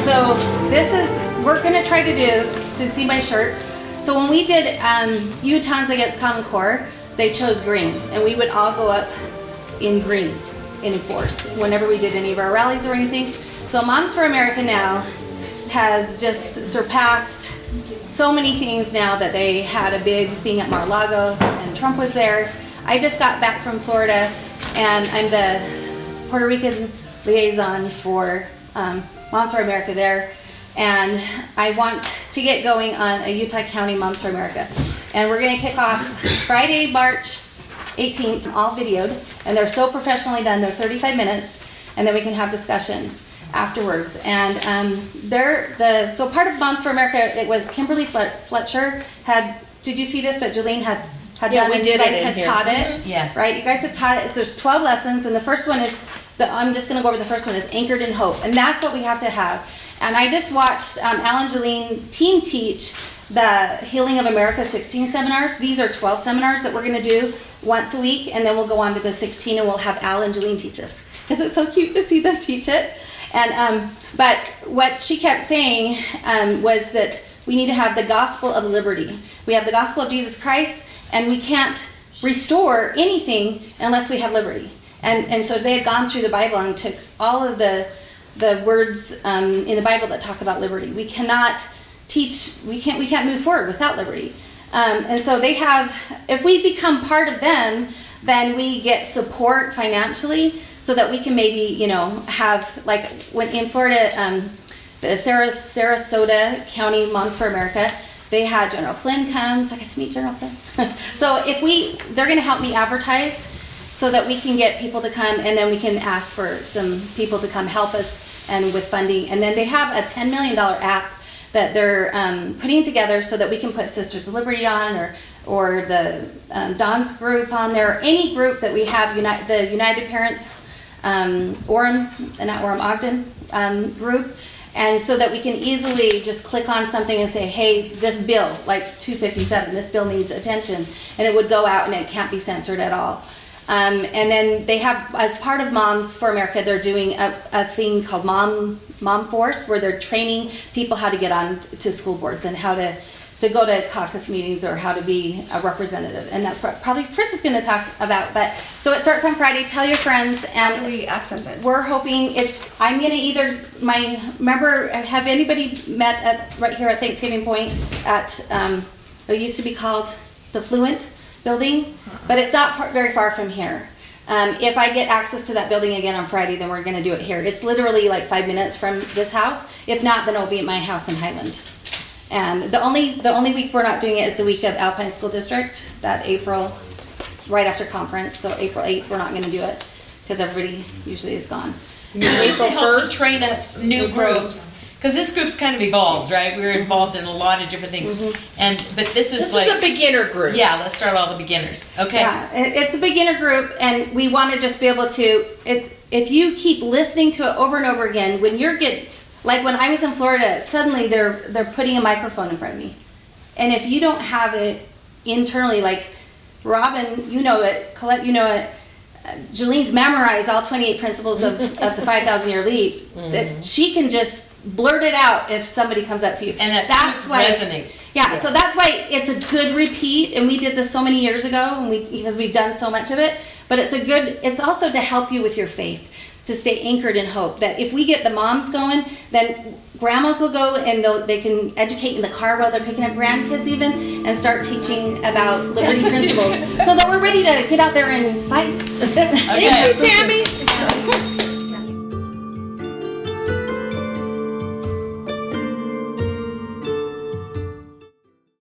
So we're going to try to do, so see my shirt. So when we did Utahns Against Common Core, they chose green, and we would all go up in green in force whenever we did any of our rallies or anything. So Moms for America now has just surpassed so many things now that they had a big thing at Mar-a-Lago and Trump was there. I just got back from Florida and I'm the Puerto Rican liaison for Moms for America there. And I want to get going on a Utah County Moms for America. And we're gonna kick off Friday, March 18th, all videoed. And they're so professionally done, they're 35 minutes, and then we can have discussion afterwards. And so part of Moms for America, it was Kimberly Fletcher did you see this that Jolene had done? We did. You guys had taught it. Yeah. Right, you guys had taught it. There's 12 lessons, and the first one is, I'm just gonna go over the first one, is Anchored in Hope. And that's what we have to have. And I just watched Al and Jolene team teach the Healing of America 16 seminars. These are 12 seminars that we're gonna do once a week, and then we'll go on to the 16 and we'll have Al and Jolene teach us. Isn't it so cute to see them teach it? And but what she kept saying was that we need to have the gospel of liberty. We have the gospel of Jesus Christ, and we can't restore anything unless we have liberty. And so they had gone through the Bible and took all of the words in the Bible that talk about liberty. We cannot teach, we can't move forward without liberty. And so they have, if we become part of them, then we get support financially so that we can maybe, have, like when in Florida, the Sarasota County Moms for America, they had General Flynn come, so I got to meet General Flynn. So they're gonna help me advertise so that we can get people to come, and then we can ask for some people to come help us and with funding. And then they have a $10 million app that they're putting together so that we can put Sisters of Liberty on, or the Dawn's group on there, or any group that we have, the United Parents Ogden group, and so that we can easily just click on something and say, hey, this bill, like 257, this bill needs attention, and it would go out and it can't be censored at all. And then they have, as part of Moms for America, they're doing a thing called Mom Force, where they're training people how to get on to school boards and how to go to caucus meetings or how to be a representative. And that's probably Chris is going to talk about. But so it starts on Friday. Tell your friends. And how do we access it? We're hoping I'm going to remember, have anybody met right here at Thanksgiving Point at, it used to be called the Fluent building, but it's not very far from here. If I get access to that building again on Friday, then we're going to do it here. It's literally like 5 minutes from this house. If not, then it'll be at my house in Highland. And the only week we're not doing it is the week of Alpine School District, that April, right after conference. So April 8th, we're not going to do it because everybody usually is gone. Just to help to train up new groups. Because this group's kind of evolved, right? We were involved in a lot of different things. But this is a beginner group. Yeah, let's start all the beginners. Okay. Yeah, it's a beginner group, and we want to just be able to, if you keep listening to it over and over again, when like when I was in Florida, suddenly they're putting a microphone in front of me. And if you don't have it internally, like Robin, you know it, Colette, you know it, Jolene's memorized all 28 principles of the 5,000-year leap, that she can just blurt it out if somebody comes up to you. And that's why it resonates. Yeah, so that's why it's a good repeat, and we did this so many years ago, because we've done so much of it, but it's also to help you with your faith, to stay anchored in hope, that if we get the moms going, then grandmas will go and they can educate in the car while they're picking up grandkids even, and start teaching about liberty principles, so that we're ready to get out there and fight. Okay. Thank you, Tammy.